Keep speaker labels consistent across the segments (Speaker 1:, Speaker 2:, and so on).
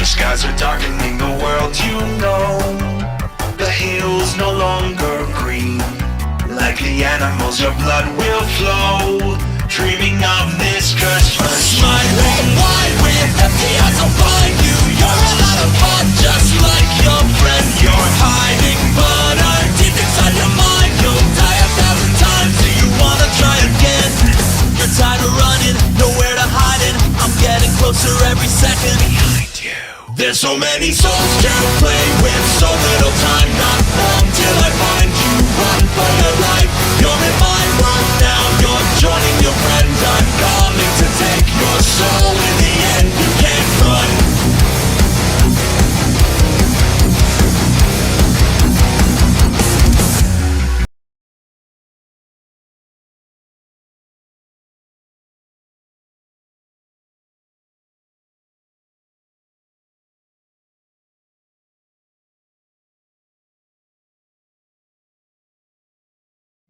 Speaker 1: skies are darkening the world, you know. The hills no longer green. Like the animals, your blood will flow. Dreaming of this Christmas.
Speaker 2: Smiling wide with empty eyes, I'll find you. You're a lot of fun, just like your friend. You're hiding, but I'm deep inside your mind. You'll die 1,000 times. Do you wanna try again? You're tired of running, nowhere to hide it. I'm getting closer every second.
Speaker 1: Behind you.
Speaker 2: There's so many songs to play with, so little time. Not long till I find you. Run for your life. You're in my world now. You're joining your friends. I'm coming to take your soul. In the end, you can't run.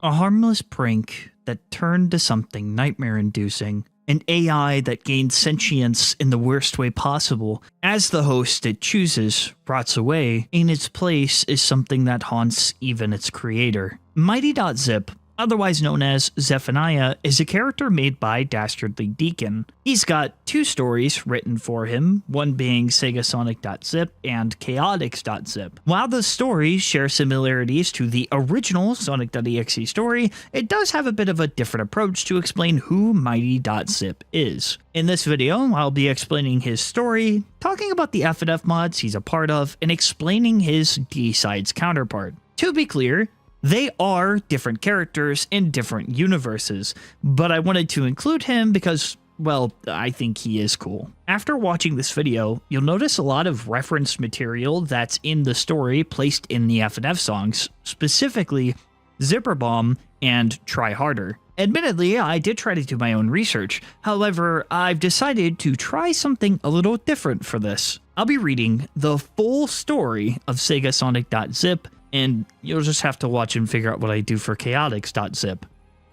Speaker 3: A harmless prank that turned to something nightmare-inducing. An AI that gained sentience in the worst way possible. As the host it chooses rots away, in its place is something that haunts even its creator. Mighty.Zip, otherwise known as Zephaniah, is a character made by Dastardly Deacon. He's got two stories written for him, one being Segasonic.Zip and Chaotix.Zip. While the stories share similarities to the original Sonic.exe story, it does have a bit of a different approach to explain who Mighty.Zip is. In this video, I'll be explaining his story, talking about the FNF mods he's a part of, and explaining his D-Sides counterpart. To be clear, they are different characters in different universes, but I wanted to include him because, well, I think he is cool. After watching this video, you'll notice a lot of referenced material that's in the story placed in the FNF songs, specifically Zipper Bomb and Try Harder. Admittedly, I did try to do my own research, however, I've decided to try something a little different for this. I'll be reading the full story of Segasonic.Zip, and you'll just have to watch and figure out what I do for Chaotix.Zip.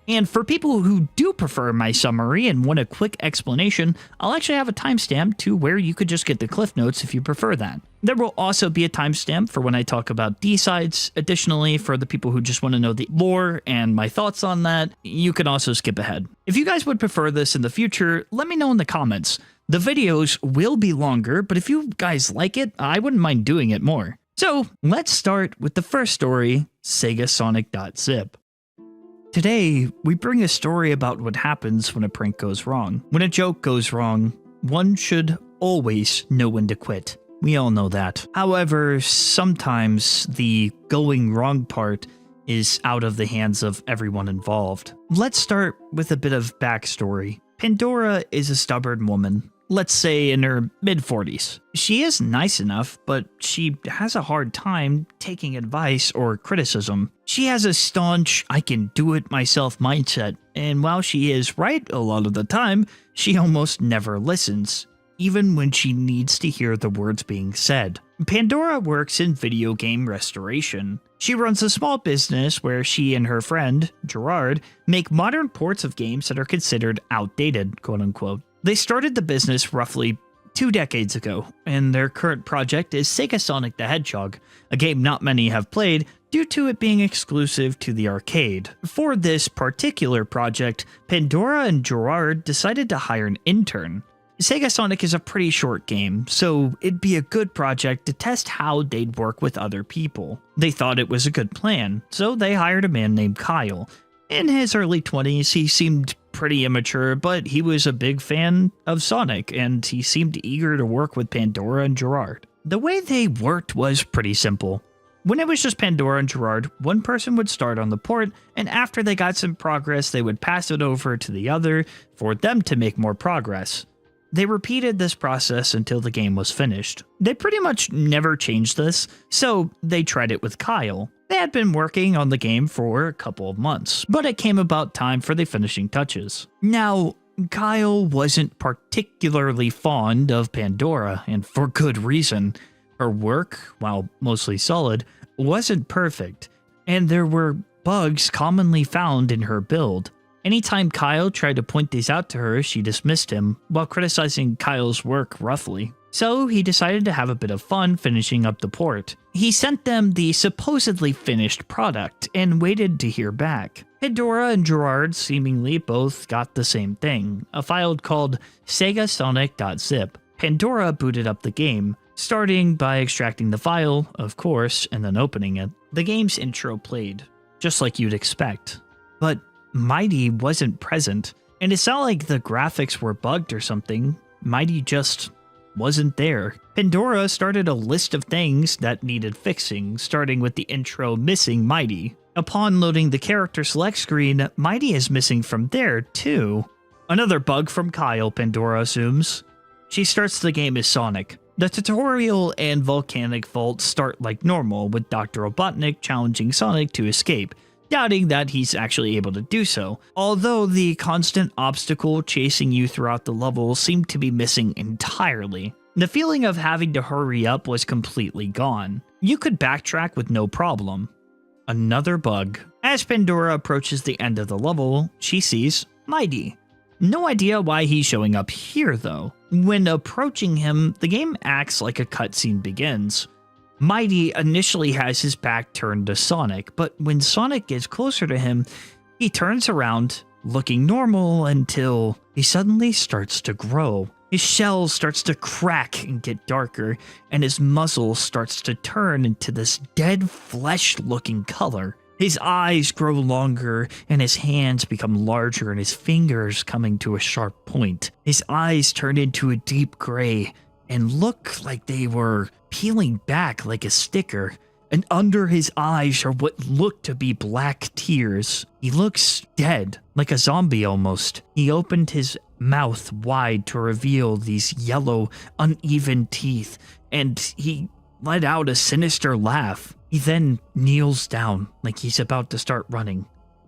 Speaker 3: And for people who do prefer my summary and want a quick explanation, I'll actually have a timestamp to where you could just get the cliff notes if you prefer that. There will also be a timestamp for when I talk about D-Sides. Additionally, for the people who just want to know the lore and my thoughts on that, you can also skip ahead. If you guys would prefer this in the future, let me know in the comments. The videos will be longer, but if you guys like it, I wouldn't mind doing it more. So let's start with the first story, Segasonic.Zip. Today, we bring a story about what happens when a prank goes wrong. When a joke goes wrong, one should always know when to quit. We all know that. However, sometimes the going wrong part is out of the hands of everyone involved. Let's start with a bit of backstory. Pandora is a stubborn woman. Let's say in her mid-40s. She is nice enough, but she has a hard time taking advice or criticism. She has a staunch, I can do it myself mindset, and while she is right a lot of the time, she almost never listens, even when she needs to hear the words being said. Pandora works in video game restoration. She runs a small business where she and her friend, Gerard, make modern ports of games that are considered outdated, quote-unquote. They started the business roughly 2 decades ago, and their current project is Sega Sonic the Hedgehog, a game not many have played due to it being exclusive to the arcade. For this particular project, Pandora and Gerard decided to hire an intern. Sega Sonic is a pretty short game, so it'd be a good project to test how they'd work with other people. They thought it was a good plan, so they hired a man named Kyle. In his early 20s, he seemed pretty immature, but he was a big fan of Sonic, and he seemed eager to work with Pandora and Gerard. The way they worked was pretty simple. When it was just Pandora and Gerard, one person would start on the port, and after they got some progress, they would pass it over to the other for them to make more progress. They repeated this process until the game was finished. They pretty much never changed this, so they tried it with Kyle. They had been working on the game for a couple of months, but it came about time for the finishing touches. Now, Kyle wasn't particularly fond of Pandora, and for good reason. Her work, while mostly solid, wasn't perfect, and there were bugs commonly found in her build. Anytime Kyle tried to point these out to her, she dismissed him, while criticizing Kyle's work roughly. So he decided to have a bit of fun finishing up the port. He sent them the supposedly finished product and waited to hear back. Pandora and Gerard seemingly both got the same thing, a file called SegaSonic.zip. Pandora booted up the game, starting by extracting the file, of course, and then opening it. The game's intro played, just like you'd expect. But Mighty wasn't present, and it's not like the graphics were bugged or something. Mighty just wasn't there. Pandora started a list of things that needed fixing, starting with the intro missing Mighty. Upon loading the character select screen, Mighty is missing from there too. Another bug from Kyle, Pandora assumes. She starts the game as Sonic. The tutorial and volcanic vault start like normal, with Dr. Robotnik challenging Sonic to escape, doubting that he's actually able to do so, although the constant obstacle chasing you throughout the level seemed to be missing entirely. The feeling of having to hurry up was completely gone. You could backtrack with no problem. Another bug. As Pandora approaches the end of the level, she sees Mighty. No idea why he's showing up here though. When approaching him, the game acts like a cutscene begins. Mighty initially has his back turned to Sonic, but when Sonic gets closer to him, he turns around, looking normal until he suddenly starts to grow. His shell starts to crack and get darker, and his muzzle starts to turn into this dead flesh-looking color. His eyes grow longer, and his hands become larger, and his fingers coming to a sharp point. His eyes turn into a deep gray and look like they were peeling back like a sticker, and under his eyes are what look to be black tears. He looks dead, like a zombie almost. He opened his mouth wide to reveal these yellow, uneven teeth, and he let out a sinister laugh. He then kneels down like he's about to start running.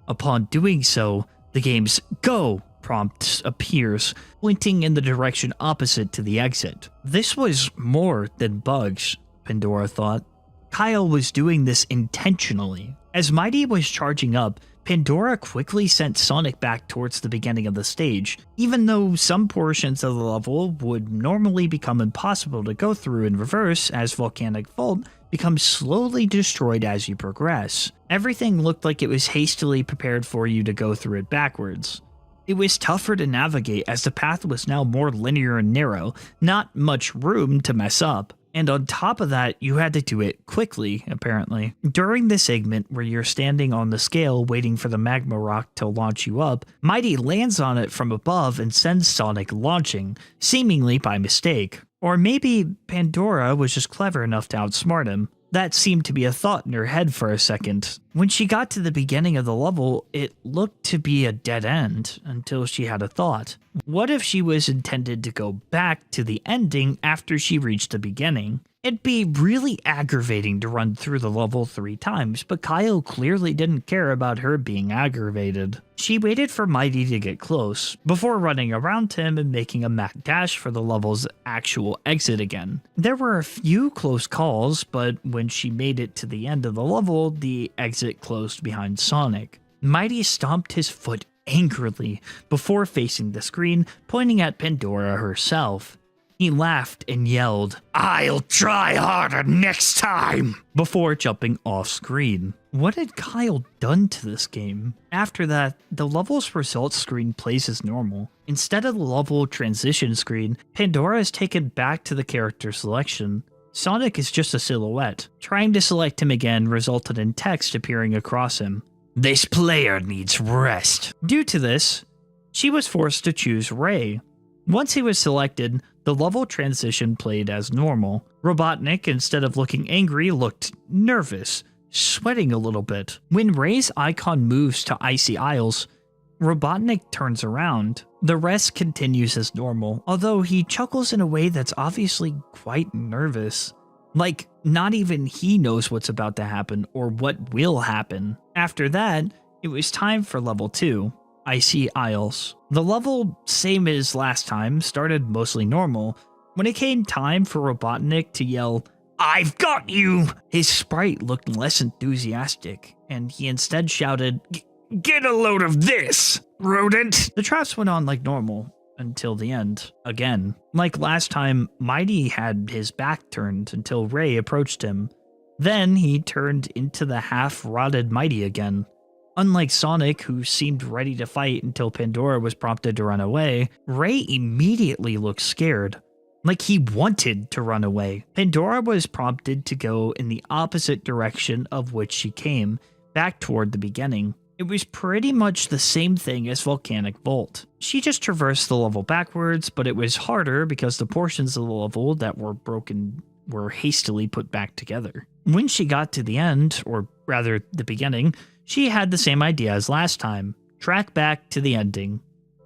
Speaker 3: Upon doing so, the game's "Go" prompt appears, pointing in the direction opposite to the exit. This was more than bugs, Pandora thought. Kyle was doing this intentionally. As Mighty was charging up, Pandora quickly sent Sonic back towards the beginning of the stage, even though some portions of the level would normally become impossible to go through in reverse as Volcanic Vault becomes slowly destroyed as you progress. Everything looked like it was hastily prepared for you to go through it backwards. It was tougher to navigate as the path was now more linear and narrow, not much room to mess up. And on top of that, you had to do it quickly, apparently. During the segment where you're standing on the scale waiting for the magma rock to launch you up, Mighty lands on it from above and sends Sonic launching, seemingly by mistake. Or maybe Pandora was just clever enough to outsmart him. That seemed to be a thought in her head for a second. When she got to the beginning of the level, it looked to be a dead end until she had a thought. What if she was intended to go back to the ending after she reached the beginning? It'd be really aggravating to run through the level 3 times, but Kyle clearly didn't care about her being aggravated. She waited for Mighty to get close, before running around him and making a mad dash for the level's actual exit again. There were a few close calls, but when she made it to the end of the level, the exit closed behind Sonic. Mighty stomped his foot angrily before facing the screen, pointing at Pandora herself. He laughed and yelled, "I'll try harder next time," before jumping off screen. What had Kyle done to this game? After that, the level's results screen plays as normal. Instead of the level transition screen, Pandora is taken back to the character selection. Sonic is just a silhouette. Trying to select him again resulted in text appearing across him. "This player needs rest." Due to this, she was forced to choose Ray. Once he was selected, the level transition played as normal. Robotnik, instead of looking angry, looked nervous, sweating a little bit. When Ray's icon moves to Icy Isles, Robotnik turns around. The rest continues as normal, although he chuckles in a way that's obviously quite nervous. Like, not even he knows what's about to happen or what will happen. After that, it was time for level 2. Icy Isles. The level, same as last time, started mostly normal. When it came time for Robotnik to yell, "I've got you!" his sprite looked less enthusiastic, and he instead shouted, "Get a load of this, rodent!" The traps went on like normal. until the end, again. Like last time, Mighty had his back turned until Ray approached him. Then he turned into the half-rotted Mighty again. Unlike Sonic, who seemed ready to fight until Pandora was prompted to run away, Ray immediately looked scared. Like he wanted to run away. Pandora was prompted to go in the opposite direction of which she came, back toward the beginning. It was pretty much the same thing as Volcanic Vault. She just traversed the level backwards, but it was harder because the portions of the level that were broken were hastily put back together. When she got to the end, or rather the beginning, she had the same idea as last time: track back to the ending.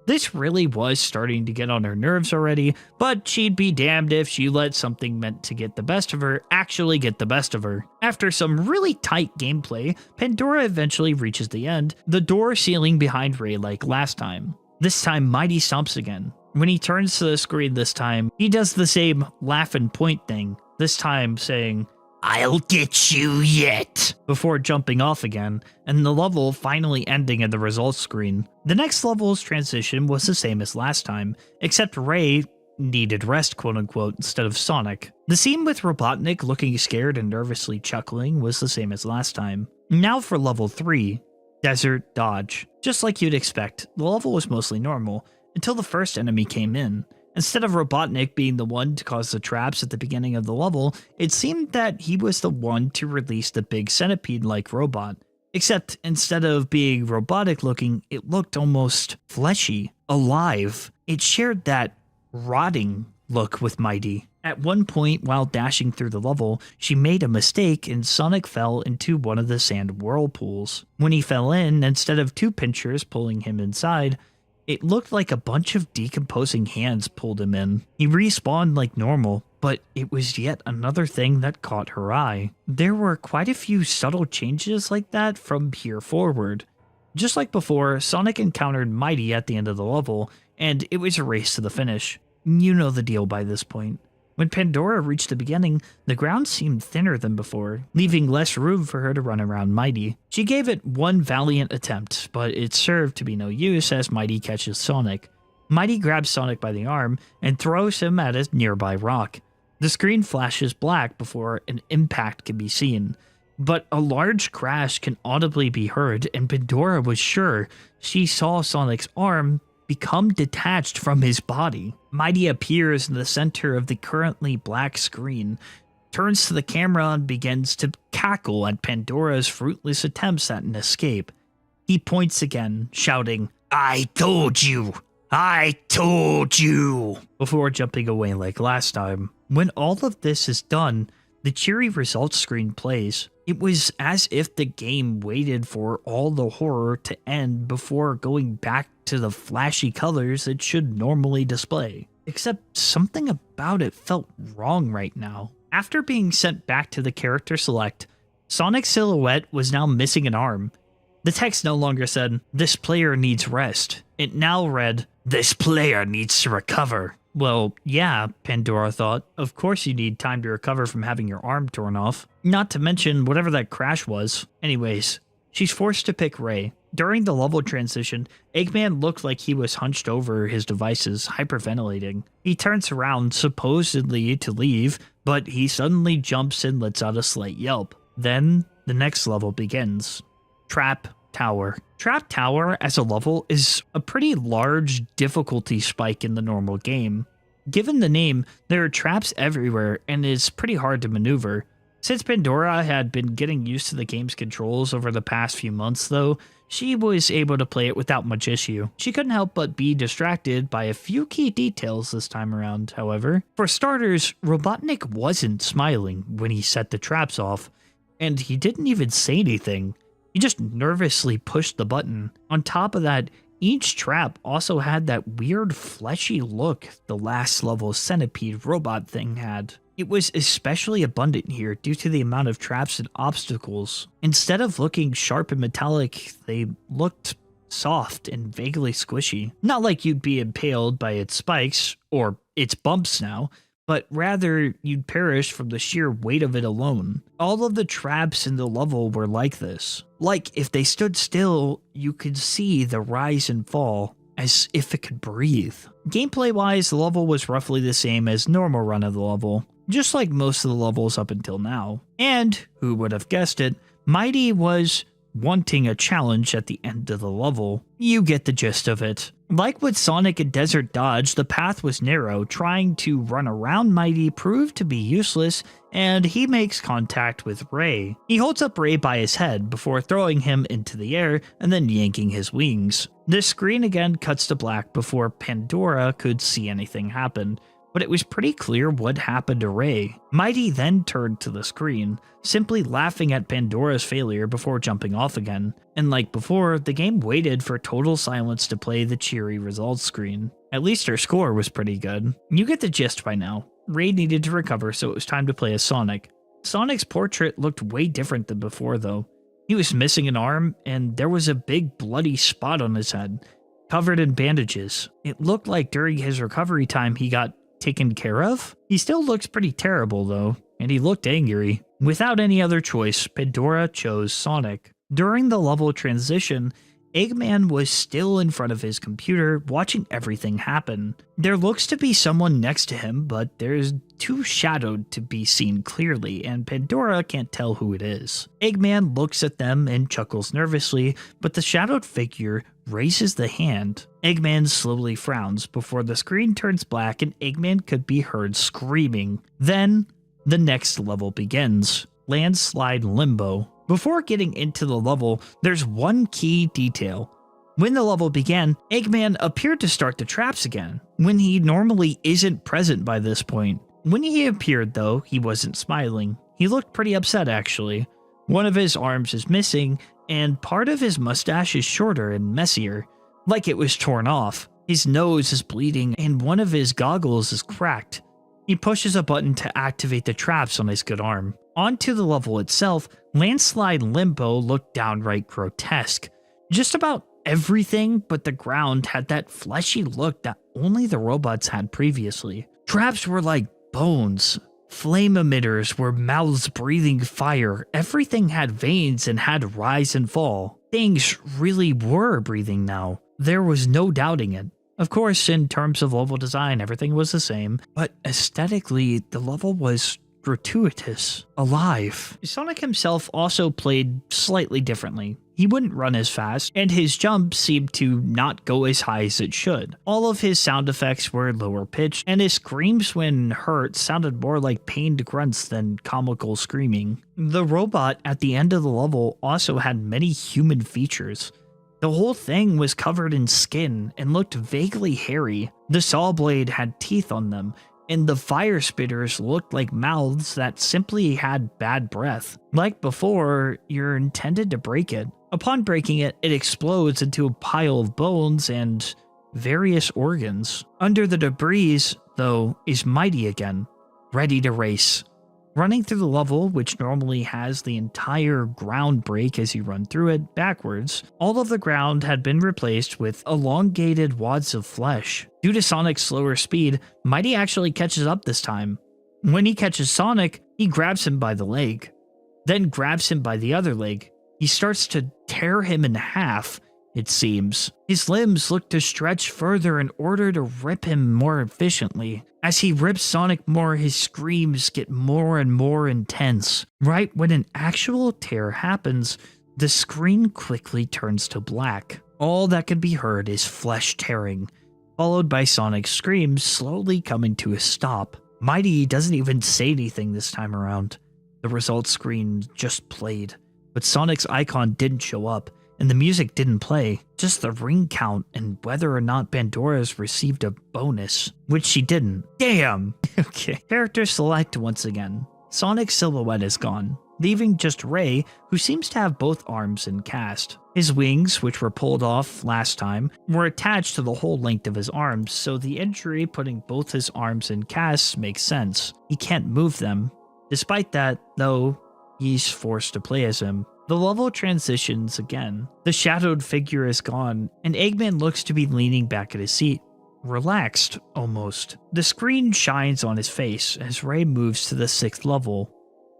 Speaker 3: This really was starting to get on her nerves already, but she'd be damned if she let something meant to get the best of her actually get the best of her. After some really tight gameplay, Pandora eventually reaches the end, the door sealing behind Ray like last time. This time, Mighty stomps again. When he turns to the screen this time, he does the same laugh and point thing, this time saying, "I'll get you yet," before jumping off again, and the level finally ending in the results screen. The next level's transition was the same as last time, except Ray needed rest, quote unquote, instead of Sonic. The scene with Robotnik looking scared and nervously chuckling was the same as last time. Now for level 3, Desert Dodge. Just like you'd expect, the level was mostly normal, until the first enemy came in. Instead of Robotnik being the one to cause the traps at the beginning of the level, it seemed that he was the one to release the big centipede-like robot. Except instead of being robotic looking, it looked almost fleshy, alive. It shared that rotting look with Mighty. At one point, while dashing through the level, she made a mistake and Sonic fell into one of the sand whirlpools. When he fell in, instead of two pinchers pulling him inside, it looked like a bunch of decomposing hands pulled him in. He respawned like normal, but it was yet another thing that caught her eye. There were quite a few subtle changes like that from here forward. Just like before, Sonic encountered Mighty at the end of the level, and it was a race to the finish. You know the deal by this point. When Pandora reached the beginning, the ground seemed thinner than before, leaving less room for her to run around Mighty. She gave it one valiant attempt, but it served to be no use as Mighty catches Sonic. Mighty grabs Sonic by the arm and throws him at a nearby rock. The screen flashes black before an impact can be seen, but a large crash can audibly be heard, and Pandora was sure she saw Sonic's arm become detached from his body. Mighty appears in the center of the currently black screen, turns to the camera and begins to cackle at Pandora's fruitless attempts at an escape. He points again, shouting, "I told you! I told you!" before jumping away like last time. When all of this is done, the cheery results screen plays. It was as if the game waited for all the horror to end before going back to the flashy colors it should normally display. Except something about it felt wrong right now. After being sent back to the character select, Sonic's silhouette was now missing an arm. The text no longer said, "This player needs rest." It now read, "This player needs to recover." Well, yeah, Pandora thought. Of course you need time to recover from having your arm torn off. Not to mention whatever that crash was. Anyways, she's forced to pick Ray. During the level transition, Eggman looked like he was hunched over his devices, hyperventilating. He turns around, supposedly to leave, but he suddenly jumps and lets out a slight yelp. Then, the next level begins. Trap Tower. Trap Tower as a level is a pretty large difficulty spike in the normal game. Given the name, there are traps everywhere and it's pretty hard to maneuver. Since Pandora had been getting used to the game's controls over the past few months though, she was able to play it without much issue. She couldn't help but be distracted by a few key details this time around, however. For starters, Robotnik wasn't smiling when he set the traps off, and he didn't even say anything. He just nervously pushed the button. On top of that, each trap also had that weird fleshy look the last level centipede robot thing had. It was especially abundant here due to the amount of traps and obstacles. Instead of looking sharp and metallic, they looked soft and vaguely squishy. Not like you'd be impaled by its spikes, or its bumps now, but rather you'd perish from the sheer weight of it alone. All of the traps in the level were like this. Like if they stood still, you could see the rise and fall, as if it could breathe. Gameplay wise, the level was roughly the same as normal run of the level, just like most of the levels up until now. And, who would have guessed it, Mighty was wanting a challenge at the end of the level. You get the gist of it. Like with Sonic and Desert Dodge, the path was narrow. Trying to run around Mighty proved to be useless, and he makes contact with Ray. He holds up Ray by his head before throwing him into the air and then yanking his wings. The screen again cuts to black before Pandora could see anything happen, but it was pretty clear what happened to Ray. Mighty then turned to the screen, simply laughing at Pandora's failure before jumping off again. And like before, the game waited for total silence to play the cheery results screen. At least her score was pretty good. You get the gist by now. Ray needed to recover, so it was time to play as Sonic. Sonic's portrait looked way different than before though. He was missing an arm, and there was a big bloody spot on his head, covered in bandages. It looked like during his recovery time he got taken care of? He still looks pretty terrible though, and he looked angry. Without any other choice, Pandora chose Sonic. During the level transition, Eggman was still in front of his computer watching everything happen. There looks to be someone next to him, but there's too shadowed to be seen clearly, and Pandora can't tell who it is. Eggman looks at them and chuckles nervously, but the shadowed figure raises the hand. Eggman slowly frowns before the screen turns black and Eggman could be heard screaming. Then, the next level begins. Landslide Limbo. Before getting into the level, there's one key detail. When the level began, Eggman appeared to start the traps again, when he normally isn't present by this point. When he appeared though, he wasn't smiling. He looked pretty upset actually. One of his arms is missing, and part of his mustache is shorter and messier, like it was torn off. His nose is bleeding, and one of his goggles is cracked. He pushes a button to activate the traps on his good arm. Onto the level itself, Landslide Limbo looked downright grotesque. Just about everything but the ground had that fleshy look that only the robots had previously. Traps were like bones. Flame emitters were mouths breathing fire. Everything had veins and had rise and fall. Things really were breathing now. There was no doubting it. Of course, in terms of level design, everything was the same, but aesthetically, the level was gratuitous, alive. Sonic himself also played slightly differently. He wouldn't run as fast, and his jump seemed to not go as high as it should. All of his sound effects were lower pitched, and his screams when hurt sounded more like pained grunts than comical screaming. The robot at the end of the level also had many human features. The whole thing was covered in skin and looked vaguely hairy. The saw blade had teeth on them, and the fire spitters looked like mouths that simply had bad breath. Like before, you're intended to break it. Upon breaking it, it explodes into a pile of bones and various organs. Under the debris, though, is Mighty again, ready to race. Running through the level, which normally has the entire ground break as you run through it backwards, all of the ground had been replaced with elongated wads of flesh. Due to Sonic's slower speed, Mighty actually catches up this time. When he catches Sonic, he grabs him by the leg, then grabs him by the other leg. He starts to tear him in half, it seems. His limbs look to stretch further in order to rip him more efficiently. As he rips Sonic more, his screams get more and more intense. Right when an actual tear happens, the screen quickly turns to black. All that can be heard is flesh tearing, followed by Sonic's screams slowly coming to a stop. Mighty doesn't even say anything this time around. The results screen just played, but Sonic's icon didn't show up, and the music didn't play, just the ring count and whether or not Pandora's received a bonus, which she didn't. Damn! Okay. Character select once again. Sonic's silhouette is gone, leaving just Ray, who seems to have both arms in cast. His wings, which were pulled off last time, were attached to the whole length of his arms, so the injury putting both his arms in casts makes sense. He can't move them. Despite that, though, he's forced to play as him. The level transitions again. The shadowed figure is gone, and Eggman looks to be leaning back at his seat. Relaxed, almost. The screen shines on his face as Ray moves to the 6th level,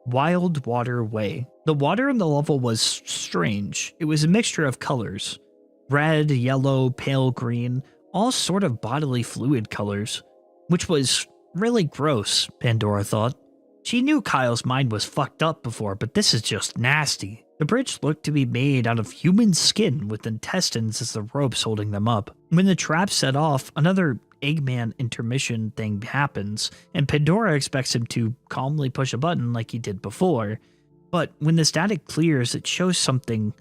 Speaker 3: Wild Water Way. The water in the level was strange. It was a mixture of colors. red, yellow, pale green, all sort of bodily fluid colors, which was really gross, Pandora thought. She knew Kyle's mind was fucked up before, but this is just nasty. The bridge looked to be made out of human skin with intestines as the ropes holding them up. When the trap set off, another Eggman intermission thing happens, and Pandora expects him to calmly push a button like he did before. But when the static clears, it shows something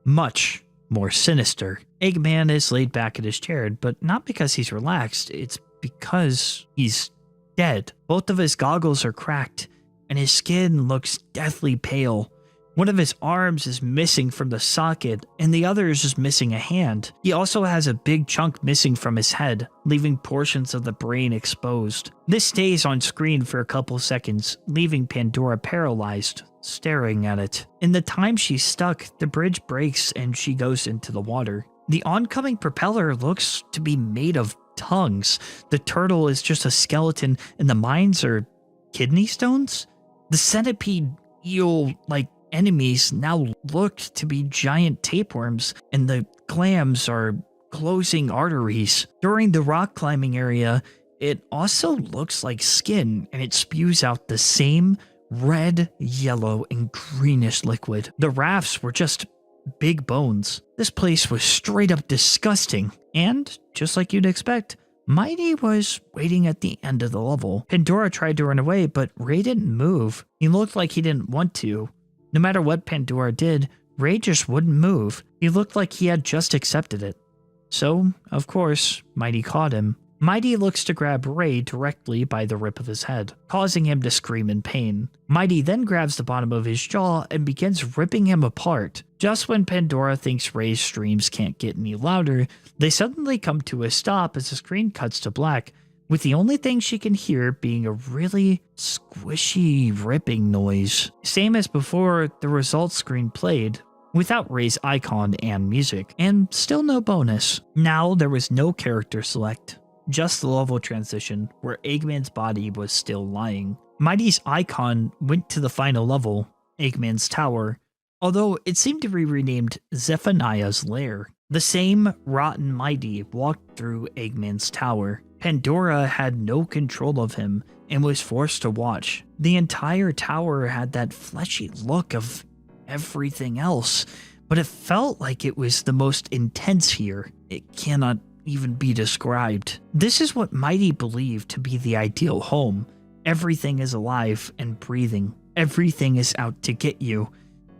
Speaker 3: much more sinister. Eggman is laid back in his chair, but not because he's relaxed, it's because he's dead. Both of his goggles are cracked, and his skin looks deathly pale. One of his arms is missing from the socket, and the other is just missing a hand. He also has a big chunk missing from his head, leaving portions of the brain exposed. This stays on screen for a couple seconds, leaving Pandora paralyzed, staring at it. In the time she's stuck, the bridge breaks and she goes into the water. The oncoming propeller looks to be made of tongues. The turtle is just a skeleton, and the mines are kidney stones? The centipede eel-like enemies now look to be giant tapeworms, and the clams are closing arteries. During the rock climbing area, it also looks like skin, and it spews out the same red, yellow, and greenish liquid. The rafts were just big bones. This place was straight up disgusting, and just like you'd expect, Mighty was waiting at the end of the level. Pandora tried to run away, but Ray didn't move. He looked like he didn't want to. No matter what Pandora did, Ray just wouldn't move. He looked like he had just accepted it. So, of course, Mighty caught him. Mighty looks to grab Ray directly by the rip of his head, causing him to scream in pain. Mighty then grabs the bottom of his jaw and begins ripping him apart. Just when Pandora thinks Ray's screams can't get any louder, they suddenly come to a stop as the screen cuts to black, with the only thing she can hear being a really squishy ripping noise. Same as before, the results screen played, without Ray's icon and music, and still no bonus. Now there was no character select, just the level transition where Eggman's body was still lying. Mighty's icon went to the final level, Eggman's Tower, although it seemed to be renamed Zephaniah's Lair. The same rotten Mighty walked through Eggman's Tower. Pandora had no control of him and was forced to watch. The entire tower had that fleshy look of everything else, but it felt like it was the most intense here. It cannot even be described. This is what Mighty believed to be the ideal home. Everything is alive and breathing. Everything is out to get you.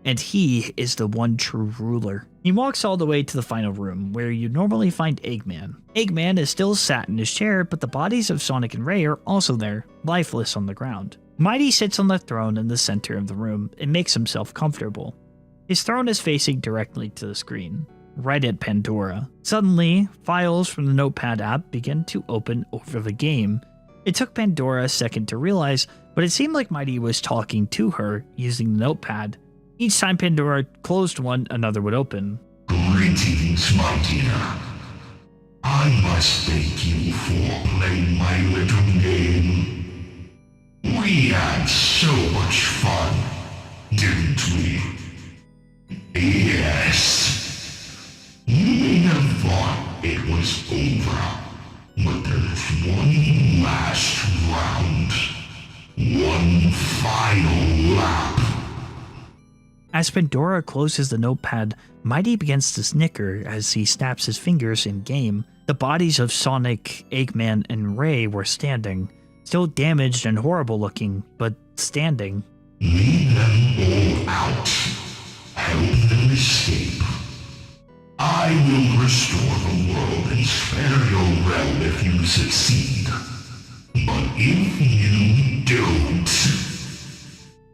Speaker 3: And he is the one true ruler. He walks all the way to the final room, where you normally find Eggman. Eggman is still sat in his chair, but the bodies of Sonic and Ray are also there, lifeless on the ground. Mighty sits on the throne in the center of the room and makes himself comfortable. His throne is facing directly to the screen, right at Pandora. Suddenly, files from the Notepad app begin to open over the game. It took Pandora a second to realize, but it seemed like Mighty was talking to her using the Notepad. Each time Pandora closed one, another would open.
Speaker 4: Greetings, my dear. I must thank you for playing my little game. We had so much fun, didn't we? Yes. You may have thought it was over, but there's one last round. One final lap.
Speaker 3: As Pandora closes the notepad, Mighty begins to snicker as he snaps his fingers in-game. The bodies of Sonic, Eggman, and Ray were standing, still damaged and horrible looking, but standing.
Speaker 4: Lead them all out. Help them escape. I will restore the world and spare your realm if you succeed. But if you don't...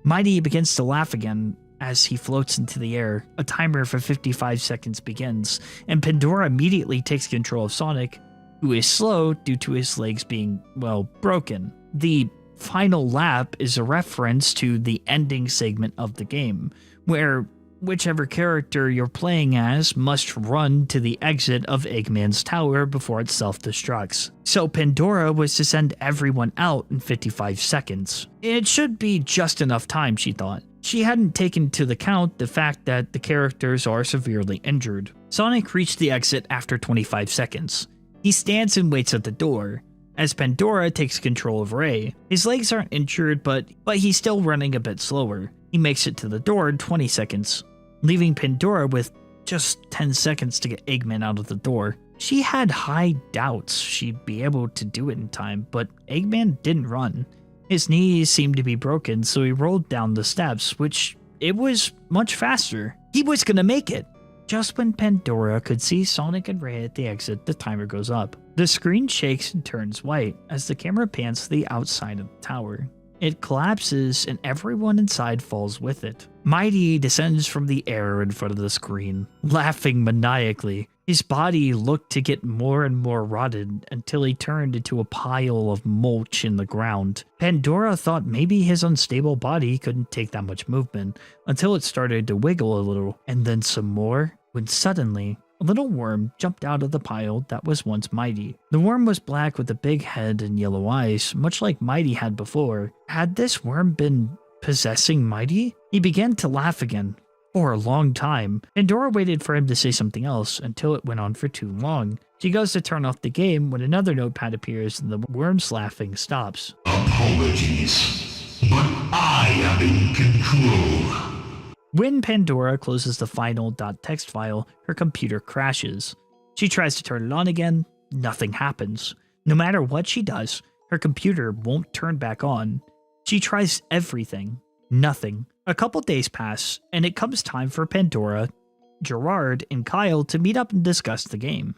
Speaker 3: Mighty begins to laugh again as he floats into the air. A timer for 55 seconds begins, and Pandora immediately takes control of Sonic, who is slow due to his legs being, well, broken. The final lap is a reference to the ending segment of the game, where whichever character you're playing as must run to the exit of Eggman's tower before it self-destructs. So Pandora was to send everyone out in 55 seconds. It should be just enough time, she thought. She hadn't taken into account the fact that the characters are severely injured. Sonic reached the exit after 25 seconds. He stands and waits at the door, as Pandora takes control of Ray. His legs aren't injured, but he's still running a bit slower. He makes it to the door in 20 seconds, leaving Pandora with just 10 seconds to get Eggman out of the door. She had high doubts she'd be able to do it in time, but Eggman didn't run. His knees seemed to be broken, so he rolled down the steps, which it was much faster. He was gonna make it. Just when Pandora could see Sonic and Ray at the exit, the timer goes up. The screen shakes and turns white as the camera pans to the outside of the tower. It collapses and everyone inside falls with it. Mighty descends from the air in front of the screen, laughing maniacally. His body looked to get more and more rotted until he turned into a pile of mulch in the ground. Pandora thought maybe his unstable body couldn't take that much movement until it started to wiggle a little, and then some more, when suddenly a little worm jumped out of the pile that was once Mighty. The worm was black with a big head and yellow eyes, much like Mighty had before. Had this worm been possessing Mighty? He began to laugh again. For a long time, Pandora waited for him to say something else until it went on for too long. She goes to turn off the game when another notepad appears and the worm's laughing stops.
Speaker 4: Apologies, but I am in control.
Speaker 3: When Pandora closes the final .txt file, her computer crashes. She tries to turn it on again, nothing happens. No matter what she does, her computer won't turn back on. She tries everything, nothing. A couple days pass, and it comes time for Pandora, Gerard, and Kyle to meet up and discuss the game.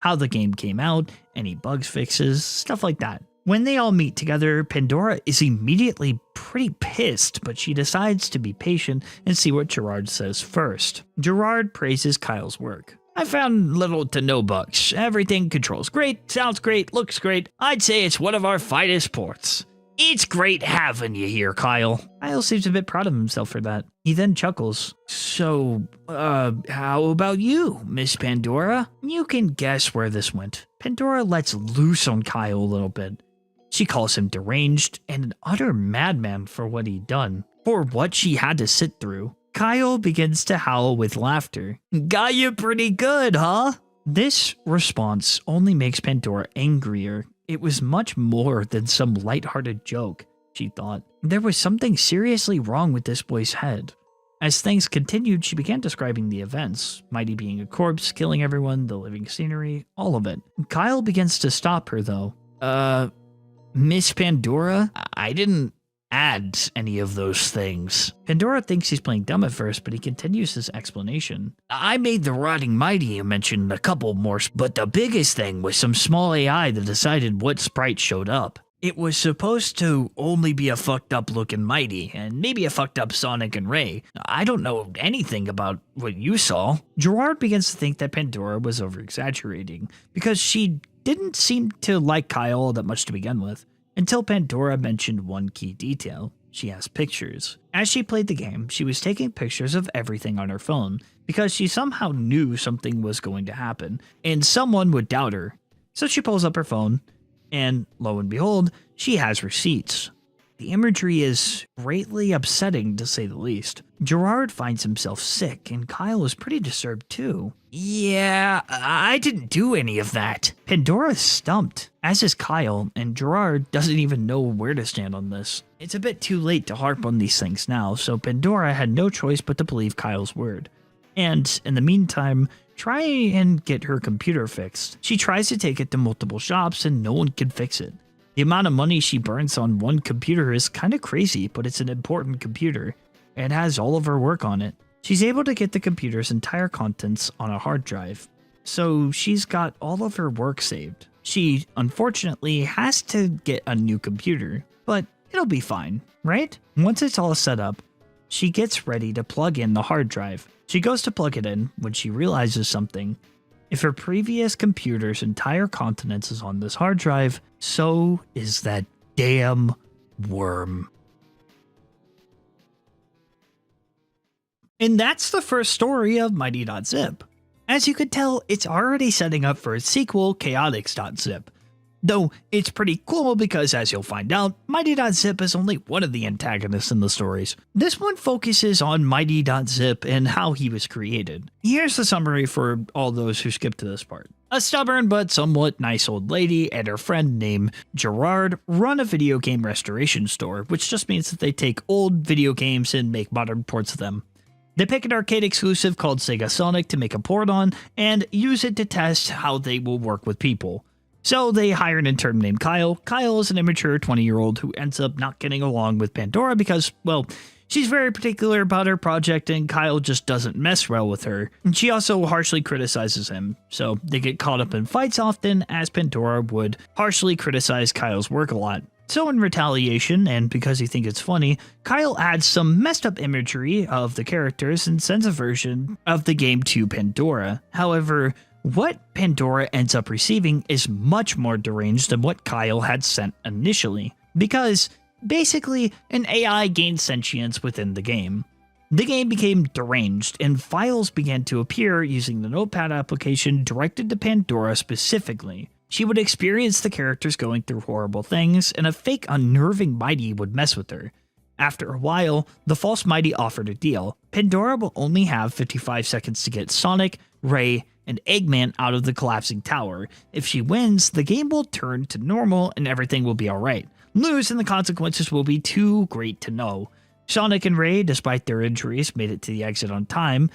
Speaker 3: How the game came out, any bugs fixes, stuff like that. When they all meet together, Pandora is immediately pretty pissed, but she decides to be patient and see what Gerard says first. Gerard praises Kyle's work. I found little to no bugs. Everything controls great, sounds great, looks great. I'd say it's one of our finest ports. It's great having you here, Kyle. Kyle seems a bit proud of himself for that. He then chuckles. So, how about you, Miss Pandora? You can guess where this went. Pandora lets loose on Kyle a little bit. She calls him deranged and an utter madman for what he'd done, for what she had to sit through. Kyle begins to howl with laughter. Got you pretty good, huh? This response only makes Pandora angrier. It was much more than some lighthearted joke, she thought. There was something seriously wrong with this boy's head. As things continued, she began describing the events, Mighty being a corpse, killing everyone, the living scenery, all of it. Kyle begins to stop her, though. Miss Pandora? I didn't add any of those things. Pandora thinks he's playing dumb at first, but he continues his explanation. I made the rotting Mighty you mentioned a couple more, but the biggest thing was some small AI that decided what sprite showed up. It was supposed to only be a fucked up looking Mighty, and maybe a fucked up Sonic and Ray. I don't know anything about what you saw. Gerard begins to think that Pandora was over-exaggerating, because she didn't seem to like Kyle all that much to begin with. Until Pandora mentioned one key detail. She has pictures. As she played the game, she was taking pictures of everything on her phone because she somehow knew something was going to happen and someone would doubt her. So she pulls up her phone and lo and behold, she has receipts. The imagery is greatly upsetting to say the least. Gerard finds himself sick and Kyle is pretty disturbed too. Yeah, I didn't do any of that. Pandora's stumped, as is Kyle, and Gerard doesn't even know where to stand on this. It's a bit too late to harp on these things now, so Pandora had no choice but to believe Kyle's word. And, in the meantime, try and get her computer fixed. She tries to take it to multiple shops and no one can fix it. The amount of money she burns on one computer is kinda crazy, but it's an important computer. It has all of her work on it. She's able to get the computer's entire contents on a hard drive, so she's got all of her work saved. She, unfortunately, has to get a new computer, but it'll be fine, right? Once it's all set up, she gets ready to plug in the hard drive. She goes to plug it in when she realizes something. If her previous computer's entire contents is on this hard drive, so is that damn worm. And that's the first story of Mighty.Zip. As you could tell, it's already setting up for its sequel, Chaotix.Zip. Though it's pretty cool because, as you'll find out, Mighty.Zip is only one of the antagonists in the stories. This one focuses on Mighty.Zip and how he was created. Here's the summary for all those who skipped to this part. A stubborn but somewhat nice old lady and her friend named Gerard run a video game restoration store, which just means that they take old video games and make modern ports of them. They pick an arcade exclusive called Sega Sonic to make a port on and use it to test how they will work with people. So they hire an intern named Kyle. Kyle is an immature 20-year-old who ends up not getting along with Pandora because, well, she's very particular about her project and Kyle just doesn't mess well with her. And she also harshly criticizes him, so they get caught up in fights often, as Pandora would harshly criticize Kyle's work a lot. So in retaliation, and because he thinks it's funny, Kyle adds some messed up imagery of the characters and sends a version of the game to Pandora. However, what Pandora ends up receiving is much more deranged than what Kyle had sent initially, because basically an AI gained sentience within the game. The game became deranged, and files began to appear using the Notepad application directed to Pandora specifically. She would experience the characters going through horrible things, and a fake unnerving Mighty would mess with her. After a while, the false Mighty offered a deal. Pandora will only have 55 seconds to get Sonic, Ray, and Eggman out of the collapsing tower. If she wins, the game will turn to normal and everything will be alright. Lose and the consequences will be too great to know. Sonic and Ray, despite their injuries, made it to the exit on time,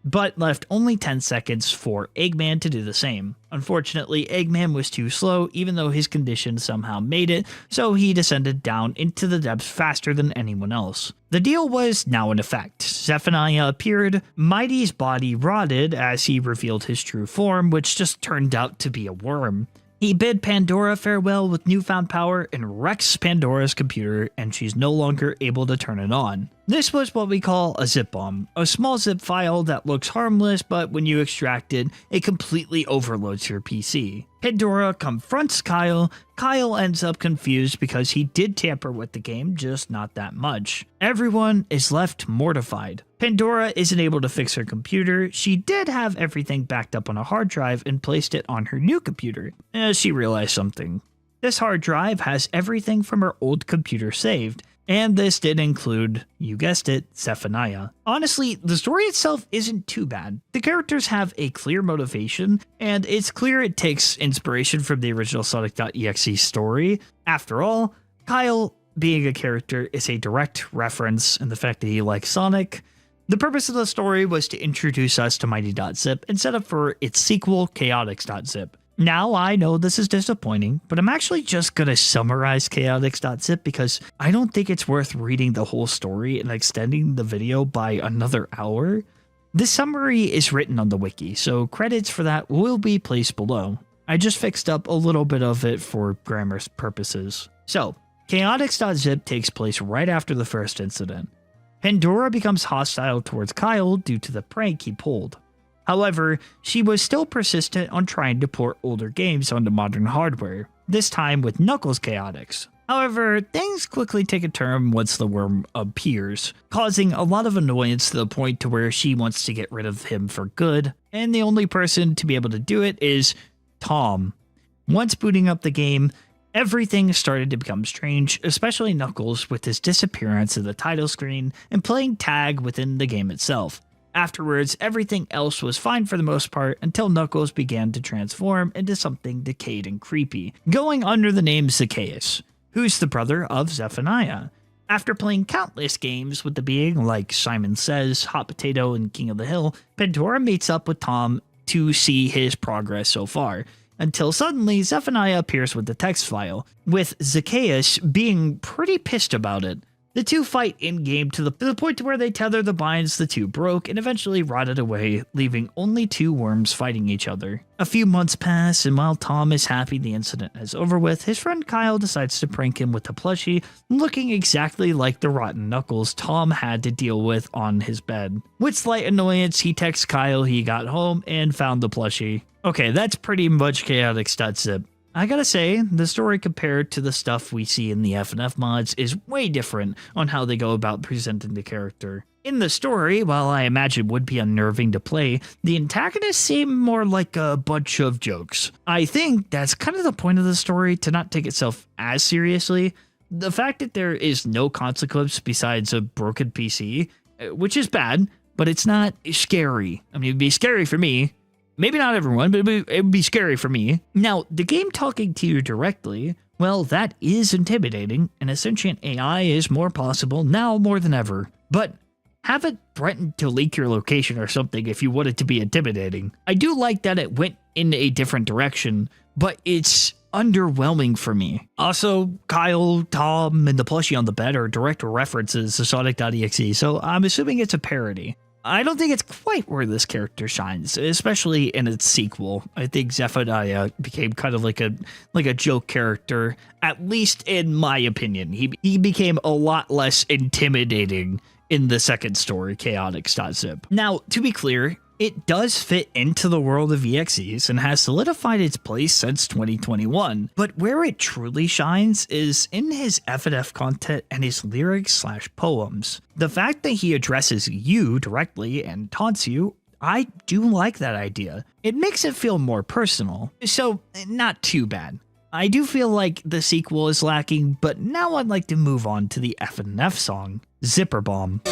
Speaker 3: but left only 10 seconds for Eggman to do the same. Unfortunately, Eggman was too slow even though his condition somehow made it, so he descended down into the depths faster than anyone else. The deal was now in effect. Zephaniah appeared, Mighty's body rotted as he revealed his true form, which just turned out to be a worm. He bid Pandora farewell with newfound power and wrecks Pandora's computer, and she's no longer able to turn it on. This was what we call a zip bomb, a small zip file that looks harmless, but when you extract it, it completely overloads your PC. Pandora confronts Kyle. Kyle ends up confused because he did tamper with the game, just not that much. Everyone is left mortified. Pandora isn't able to fix her computer. She did have everything backed up on a hard drive and placed it on her new computer. She realized something. This hard drive has everything from her old computer saved. And this did include, you guessed it, Zephaniah. Honestly, the story itself isn't too bad. The characters have a clear motivation, and it's clear it takes inspiration from the original Sonic.exe story. After all, Kyle, being a character, is a direct reference in the fact that he likes Sonic. The purpose of the story was to introduce us to Mighty.Zip and set up for its sequel, Chaotix.Zip. Now, I know this is disappointing, but I'm actually just going to summarize Chaotix.Zip because I don't think it's worth reading the whole story and extending the video by another hour. This summary is written on the wiki, so credits for that will be placed below. I just fixed up a little bit of it for grammar purposes. So, Chaotix.Zip takes place right after the first incident. Pandora becomes hostile towards Kyle due to the prank he pulled. However, she was still persistent on trying to port older games onto modern hardware, this time with Knuckles Chaotix. However, things quickly take a turn once the worm appears, causing a lot of annoyance to the point to where she wants to get rid of him for good, and the only person to be able to do it is Tom. Once booting up the game, everything started to become strange, especially Knuckles with his disappearance in the title screen and playing tag within the game itself. Afterwards, everything else was fine for the most part until Knuckles began to transform into something decayed and creepy, going under the name Zacchaeus, who's the brother of Zephaniah. After playing countless games with the being like Simon Says, Hot Potato, and King of the Hill, Pandora meets up with Tom to see his progress so far, until suddenly Zephaniah appears with the text file, with Zacchaeus being pretty pissed about it. The two fight in-game to the point to where they tether the binds the two broke and eventually rotted away, leaving only two worms fighting each other. A few months pass, and while Tom is happy the incident is over with, his friend Kyle decides to prank him with a plushie looking exactly like the rotten Knuckles Tom had to deal with on his bed. With slight annoyance, he texts Kyle he got home and found the plushie. Okay, that's pretty much Chaotix.Zip. I gotta say, the story compared to the stuff we see in the FNF mods is way different on how they go about presenting the character. In the story, while I imagine would be unnerving to play, the antagonists seem more like a bunch of jokes. I think that's kind of the point of the story, to not take itself as seriously. The fact that there is no consequence besides a broken PC, which is bad, but it's not scary. I mean, it'd be scary for me. Maybe not everyone, but it would be scary for me. Now, the game talking to you directly, well, that is intimidating, and a sentient AI is more possible now more than ever. But have it threaten to leak your location or something if you want it to be intimidating. I do like that it went in a different direction, but it's underwhelming for me. Also, Kyle, Tom, and the plushie on the bed are direct references to Sonic.exe, so I'm assuming it's a parody. I don't think it's quite where this character shines, especially in its sequel. I think Zephaniah became kind of like a joke character, at least in my opinion. He became a lot less intimidating in the second story, Chaotix.Zip. Now, to be clear, it does fit into the world of EXEs and has solidified its place since 2021, but where it truly shines is in his FNF content and his lyrics/poems. The fact that he addresses you directly and taunts you, I do like that idea. It makes it feel more personal, so not too bad. I do feel like the sequel is lacking, but now I'd like to move on to the FNF song, Zipper Bomb.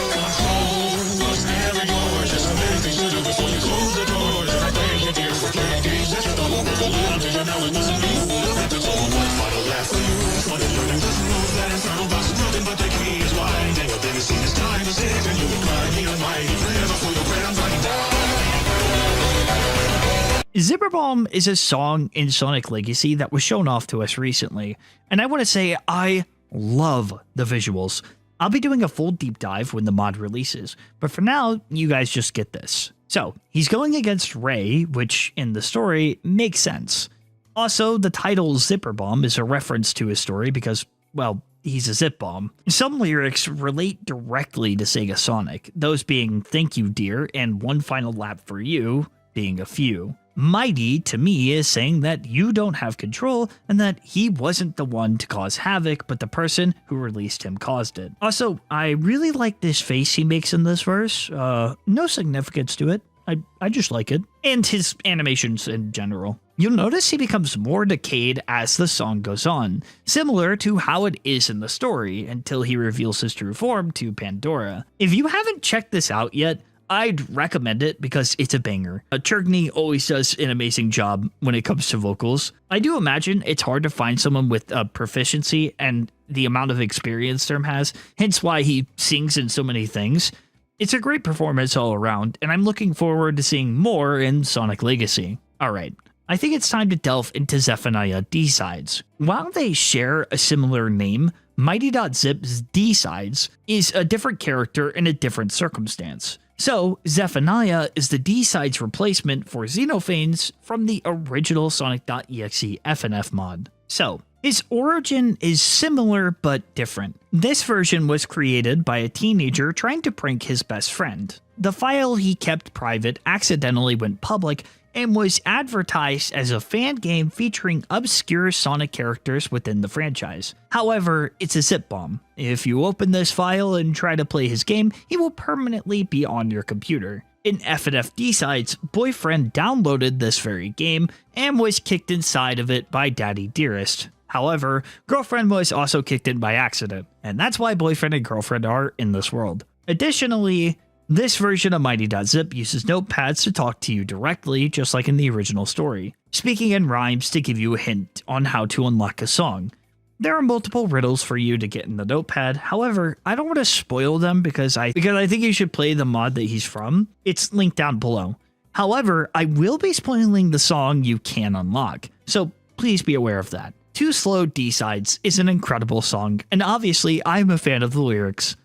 Speaker 3: Zipper Bomb is a song in Sonic Legacy that was shown off to us recently, and I want to say I love the visuals. I'll be doing a full deep dive when the mod releases, but for now, you guys just get this. So, he's going against Ray, which in the story makes sense. Also, the title Zipper Bomb is a reference to his story because, well, he's a zip bomb. Some lyrics relate directly to Sega Sonic, those being "Thank you, dear" and "One final lap for you" being a few. Mighty, to me, is saying that you don't have control and that he wasn't the one to cause havoc, but the person who released him caused it. Also, I really like this face he makes in this verse. No significance to it. I just like it. And his animations in general. You'll notice he becomes more decayed as the song goes on, similar to how it is in the story, until he reveals his true form to Pandora. If you haven't checked this out yet, I'd recommend it because it's a banger. Churgney always does an amazing job when it comes to vocals. I do imagine it's hard to find someone with proficiency and the amount of experience Term has, hence why he sings in so many things. It's a great performance all around, and I'm looking forward to seeing more in Sonic Legacy. Alright, I think it's time to delve into Zephaniah D-Sides. While they share a similar name, Mighty.Zip's D-Sides is a different character in a different circumstance. So, Zephaniah is the D-Sides replacement for Xenophanes from the original Sonic.exe FNF mod. So, his origin is similar but different. This version was created by a teenager trying to prank his best friend. The file he kept private accidentally went public and was advertised as a fan game featuring obscure Sonic characters within the franchise. However, it's a zip bomb. If you open this file and try to play his game, he will permanently be on your computer. In FNF D-Sides, Boyfriend downloaded this very game and was kicked inside of it by Daddy Dearest. However, Girlfriend was also kicked in by accident, and that's why Boyfriend and Girlfriend are in this world. Additionally, this version of Mighty.Zip uses notepads to talk to you directly, just like in the original story, speaking in rhymes to give you a hint on how to unlock a song. There are multiple riddles for you to get in the notepad, however, I don't want to spoil them because I think you should play the mod that he's from. It's linked down below. However, I will be spoiling the song you can unlock, so please be aware of that. Too Slow D-Sides is an incredible song, and obviously I'm a fan of the lyrics.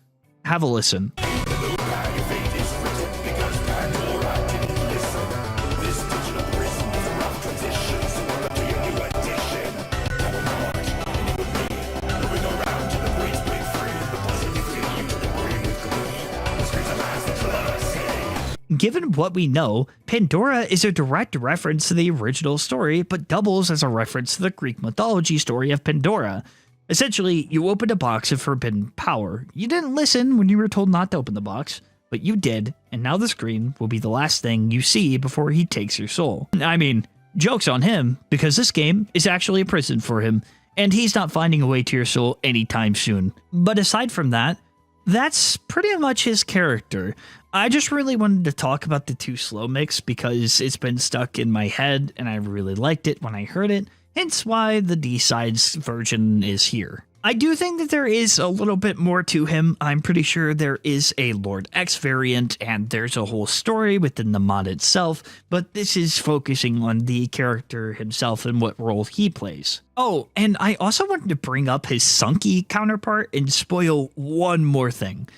Speaker 3: Have a listen. Given what we know, Pandora is a direct reference to the original story, but doubles as a reference to the Greek mythology story of Pandora. Essentially, you opened a box of forbidden power. You didn't listen when you were told not to open the box, but you did, and now the screen will be the last thing you see before he takes your soul. I mean, joke's on him, because this game is actually a prison for him, and he's not finding a way to your soul anytime soon. But aside from that, that's pretty much his character. I just really wanted to talk about the 2 slow mix because it's been stuck in my head and I really liked it when I heard it, hence why the D-Sides version is here. I do think that there is a little bit more to him. I'm pretty sure there is a Lord X variant and there's a whole story within the mod itself, but this is focusing on the character himself and what role he plays. Oh, and I also wanted to bring up his Sunky counterpart and spoil one more thing.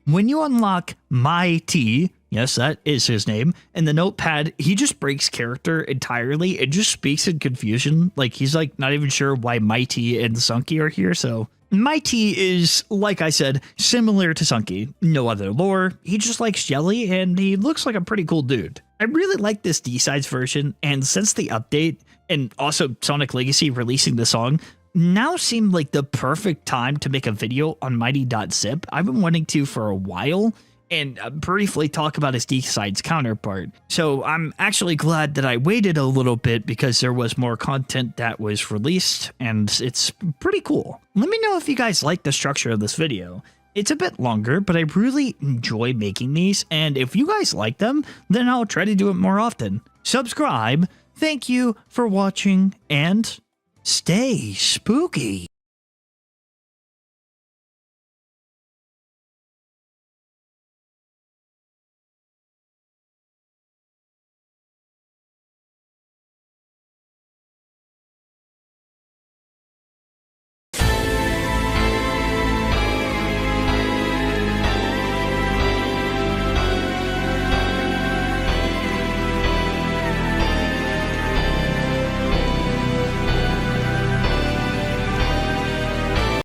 Speaker 3: When you unlock Mighty, yes, that is his name, in the notepad, he just breaks character entirely and just speaks in confusion. Like, he's like not even sure why Mighty and Sunky are here. So Mighty is, like I said, similar to Sunky. No other lore. He just likes jelly and he looks like a pretty cool dude. I really like this D-Sides version, and since the update and also Sonic Legacy releasing the song, now seemed like the perfect time to make a video on Mighty.Zip. I've been wanting to for a while, and briefly talk about his D-Sides counterpart. So I'm actually glad that I waited a little bit because there was more content that was released, and it's pretty cool. Let me know if you guys like the structure of this video. It's a bit longer, but I really enjoy making these, and if you guys like them, then I'll try to do it more often. Subscribe, thank you for watching, and stay spooky.